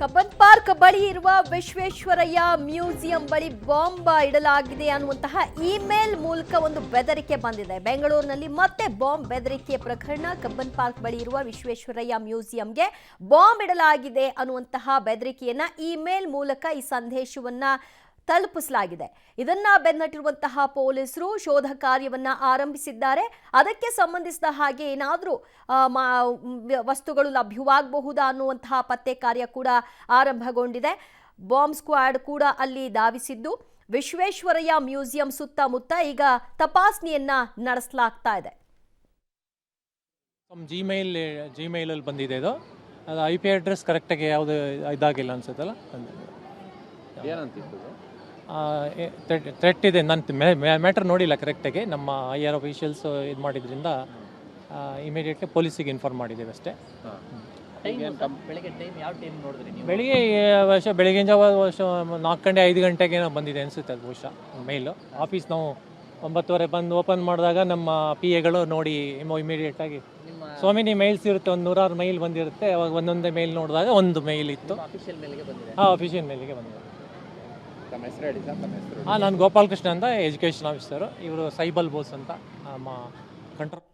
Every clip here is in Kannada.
ಕಬ್ಬನ್ ಪಾರ್ಕ್ ಬಳಿ ಇರುವ ವಿಶ್ವೇಶ್ವರಯ್ಯ ಮ್ಯೂಸಿಯಂ ಬಳಿ ಬಾಂಬ್ ಇಡಲಾಗಿದೆ ಅನ್ನುವಂತಹ ಇಮೇಲ್ ಮೂಲಕ ಒಂದು ಬೆದರಿಕೆ ಬಂದಿದೆ. ಬೆಂಗಳೂರಿನಲ್ಲಿ ಮತ್ತೆ ಬಾಂಬ್ ಬೆದರಿಕೆ ಪ್ರಕರಣ. ಕಬ್ಬನ್ ಪಾರ್ಕ್ ಬಳಿ ಇರುವ ವಿಶ್ವೇಶ್ವರಯ್ಯ ಮ್ಯೂಸಿಯಂಗೆ ಬಾಂಬ್ ಇಡಲಾಗಿದೆ ಅನ್ನುವಂತಹ ಬೆದರಿಕೆಯನ್ನ ಇಮೇಲ್ ಮೂಲಕ ಈ ಸಂದೇಶವನ್ನ ತಲುಪಿಸಲಾಗಿದೆ. ಇದನ್ನ ಬೆನ್ನಟ್ಟಿರುವಂತಹ ಪೊಲೀಸರು ಶೋಧ ಕಾರ್ಯವನ್ನ ಆರಂಭಿಸಿದ್ದಾರೆ. ಅದಕ್ಕೆ ಸಂಬಂಧಿಸಿದ ಹಾಗೆ ಏನಾದರೂ ವಸ್ತುಗಳು ಲಭ್ಯವಾಗಬಹುದಾ ಅನ್ನುವಂತಹ ಪತ್ತೆ ಕಾರ್ಯ ಕೂಡ ಆರಂಭಗೊಂಡಿದೆ. ಬಾಂಬ್ ಸ್ಕ್ವಾಡ್ ಕೂಡ ಅಲ್ಲಿ ಧಾವಿಸಿದ್ದು ವಿಶ್ವೇಶ್ವರಯ್ಯ ಮ್ಯೂಸಿಯಂ ಸುತ್ತಮುತ್ತ ಈಗ ತಪಾಸಣೆಯನ್ನ ನಡೆಸಲಾಗ್ತಾ ಇದೆ. ಜಿಮೇಲ್ ಅಲ್ಲಿ ಬಂದಿದೆ ಇದು. IP ಅಡ್ರೆಸ್ ಕರೆಕ್ಟಾಗಿ ಯಾವುದು ಇದಾಗಿಲ್ಲ ಅನ್ಸುತ್ತಲ್ಲ. ಥ್ರೆಟ್ ಇದೆ. ನಾನು ಮ್ಯಾಟರ್ ನೋಡಿಲ್ಲ ಕರೆಕ್ಟಾಗಿ. ನಮ್ಮ IR ಅಫಿಷಿಯಲ್ಸ್ ಇದು ಮಾಡಿದ್ರಿಂದ ಇಮಿಡಿಯೇಟ್ಲಿ ಪೊಲೀಸಿಗೆ ಇನ್ಫಾರ್ಮ್ ಮಾಡಿದ್ದೇವೆ ಅಷ್ಟೇ. ಬೆಳಿಗ್ಗೆ ಜಾವ 4-5 ಗಂಟೆಗೆ ಬಂದಿದೆ ಅನಿಸುತ್ತೆ ಅದು ಬಹುಶಃ ಮೇಲು. ಆಫೀಸ್ ನಾವು 9:30 ಬಂದು ಓಪನ್ ಮಾಡಿದಾಗ ನಮ್ಮ PAಗಳು ನೋಡಿ ಇಮಿಡಿಯೇಟಾಗಿ ಸೋಮಿನಿ ಮೇಲ್ಸ್ ಇರುತ್ತೆ, ಒಂದು 100 ಮೇಲ್ ಬಂದಿರುತ್ತೆ. ಅವಾಗ ಒಂದೊಂದೇ ಮೇಲ್ ನೋಡಿದಾಗ ಒಂದು ಮೇಲ್ ಇತ್ತು. ಅಫಿಷಿಯಲ್ ಮೇಲಿಗೆ ಬಂದಿದೆ. ನಾನು ಗೋಪಾಲಕೃಷ್ಣ ಅಂತ, ಎಜುಕೇಷನ್ ಆಫೀಸರು. ಇವರು ಸೈಬಲ್ ಬೋಸ್ ಅಂತ ಕಂಟ್ರೋಲ್.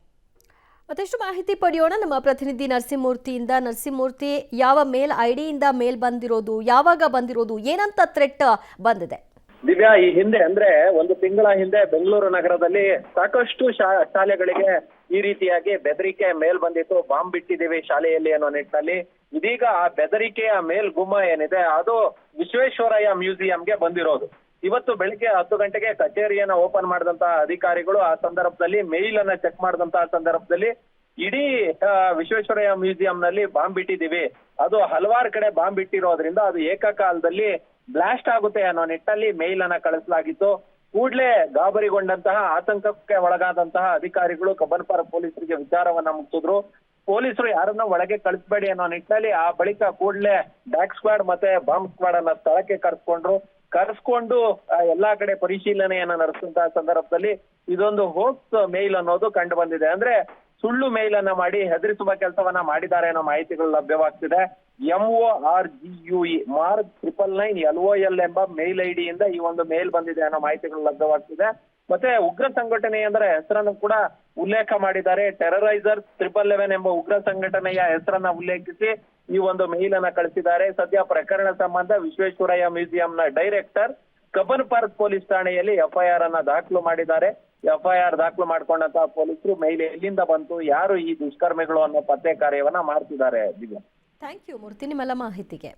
ಮತ್ತಷ್ಟು ಮಾಹಿತಿ ಪಡೆಯೋಣ ನಮ್ಮ ಪ್ರತಿನಿಧಿ ನರಸಿಂಹಮೂರ್ತಿಯಿಂದ. ನರಸಿಂಹಮೂರ್ತಿ, ಯಾವ ಮೇಲ್ ಐಡಿಯಿಂದ ಮೇಲ್ ಬಂದಿರೋದು, ಯಾವಾಗ ಬಂದಿರೋದು, ಏನಂತ ಥ್ರೆಟ್ ಬಂದಿದೆ? ದಿವ್ಯಾ, ಈ ಹಿಂದೆ ಅಂದ್ರೆ 1 ತಿಂಗಳ ಹಿಂದೆ ಬೆಂಗಳೂರು ನಗರದಲ್ಲಿ ಸಾಕಷ್ಟು ಶಾಲೆಗಳಿಗೆ ಈ ರೀತಿಯಾಗಿ ಬೆದರಿಕೆ ಮೇಲ್ ಬಂದಿತ್ತು. ಬಾಂಬ್ ಬಿಟ್ಟಿದ್ದೀವಿ ಶಾಲೆಯಲ್ಲಿ ಅನ್ನೋ ನಿಟ್ಟಿನಲ್ಲಿ. ಇದೀಗ ಆ ಬೆದರಿಕೆಯ ಮೇಲ್ ಗುಮ್ಮ ಏನಿದೆ ಅದು ವಿಶ್ವೇಶ್ವರಯ್ಯ ಮ್ಯೂಸಿಯಂಗೆ ಬಂದಿರೋದು. ಇವತ್ತು ಬೆಳಿಗ್ಗೆ 10 ಗಂಟೆಗೆ ಕಚೇರಿಯನ್ನ ಓಪನ್ ಮಾಡಿದಂತಹ ಅಧಿಕಾರಿಗಳು ಆ ಸಂದರ್ಭದಲ್ಲಿ ಮೇಲ್ ಅನ್ನ ಚೆಕ್ ಮಾಡಿದಂತಹ ಸಂದರ್ಭದಲ್ಲಿ ಇಡೀ ವಿಶ್ವೇಶ್ವರಯ್ಯ ಮ್ಯೂಸಿಯಂನಲ್ಲಿ ಬಾಂಬ್ ಬಿಟ್ಟಿದ್ದೀವಿ, ಅದು ಹಲವಾರು ಕಡೆ ಬಾಂಬ್ ಬಿಟ್ಟಿರೋದ್ರಿಂದ ಅದು ಏಕಕಾಲದಲ್ಲಿ ಬ್ಲಾಸ್ಟ್ ಆಗುತ್ತೆ ಅನ್ನೋ ನಿಟ್ಟಲ್ಲಿ ಮೇಲ್ ಅನ್ನ ಕಳಿಸಲಾಗಿತ್ತು. ಕೂಡಲೇ ಗಾಬರಿಗೊಂಡಂತಹ, ಆತಂಕಕ್ಕೆ ಒಳಗಾದಂತಹ ಅಧಿಕಾರಿಗಳು ಕಬ್ಬನ್ ಪಾರ್ಕ್ ಪೊಲೀಸರಿಗೆ ವಿಚಾರವನ್ನ ಮುಟ್ಟಿಸಿದ್ರು. ಪೊಲೀಸರು ಯಾರನ್ನ ಒಳಗೆ ಕಳಿಸ್ಬೇಡಿ ಅನ್ನೋ ನಿಟ್ಟಿನಲ್ಲಿ ಆ ಬಳಿಕ ಕೂಡಲೇ ಡಾಗ್ ಸ್ಕ್ವಾಡ್ ಮತ್ತೆ ಬಾಂಬ್ ಸ್ಕ್ವಾಡ್ ಅನ್ನ ಸ್ಥಳಕ್ಕೆ ಕರೆಸ್ಕೊಂಡು ಎಲ್ಲಾ ಕಡೆ ಪರಿಶೀಲನೆಯನ್ನ ನಡೆಸಿದಂತಹ ಸಂದರ್ಭದಲ್ಲಿ ಇದೊಂದು ಹೋಕ್ಸ್ ಮೇಲ್ ಅನ್ನೋದು ಕಂಡು ಬಂದಿದೆ. ಅಂದ್ರೆ ಸುಳ್ಳು ಮೇಲ್ ಅನ್ನ ಮಾಡಿ ಹೆದರಿಸುವ ಕೆಲಸವನ್ನ ಮಾಡಿದ್ದಾರೆ ಅನ್ನೋ ಮಾಹಿತಿಗಳು ಲಭ್ಯವಾಗ್ತಿದೆ. MORGUE ಮಾರ್ಕ್ 999 LOL ಎಂಬ ಮೇಲ್ ID ಯಿಂದ ಈ ಒಂದು ಮೇಲ್ ಬಂದಿದೆ ಅನ್ನೋ ಮಾಹಿತಿಗಳು ಲಭ್ಯವಾಗ್ತಿದೆ. ಮತ್ತೆ ಉಗ್ರ ಸಂಘಟನೆ ಅಂದ್ರೆ ಹೆಸರನ್ನು ಕೂಡ ಉಲ್ಲೇಖ ಮಾಡಿದ್ದಾರೆ. ಟೆರರೈಸರ್ 1111 ಎಂಬ ಉಗ್ರ ಸಂಘಟನೆಯ ಹೆಸರನ್ನ ಉಲ್ಲೇಖಿಸಿ ಈ ಒಂದು ಮೇಲ್ ಅನ್ನ ಕಳಿಸಿದ್ದಾರೆ. ಸದ್ಯ ಪ್ರಕರಣ ಸಂಬಂಧ ವಿಶ್ವೇಶ್ವರಯ್ಯ ಮ್ಯೂಸಿಯಂನ ಡೈರೆಕ್ಟರ್ ಕಬ್ಬನ್ ಪಾರ್ಕ್ ಪೊಲೀಸ್ ಠಾಣೆಯಲ್ಲಿ FIR ಅನ್ನ ದಾಖಲು ಮಾಡಿದ್ದಾರೆ. FIR ದಾಖಲು ಮಾಡ್ಕೊಂಡಂತಹ ಪೊಲೀಸರು ಮೇಲ್ ಎಲ್ಲಿಂದ ಬಂತು, ಯಾರು ಈ ದುಷ್ಕರ್ಮಿಗಳು ಅನ್ನೋ ಪತ್ತೆ ಕಾರ್ಯವನ್ನ ಮಾಡ್ತಿದ್ದಾರೆ. ಥ್ಯಾಂಕ್ ಯು ಮೂರ್ತಿ, ನಿಮ್ಮೆಲ್ಲ ಮಾಹಿತಿಗೆ.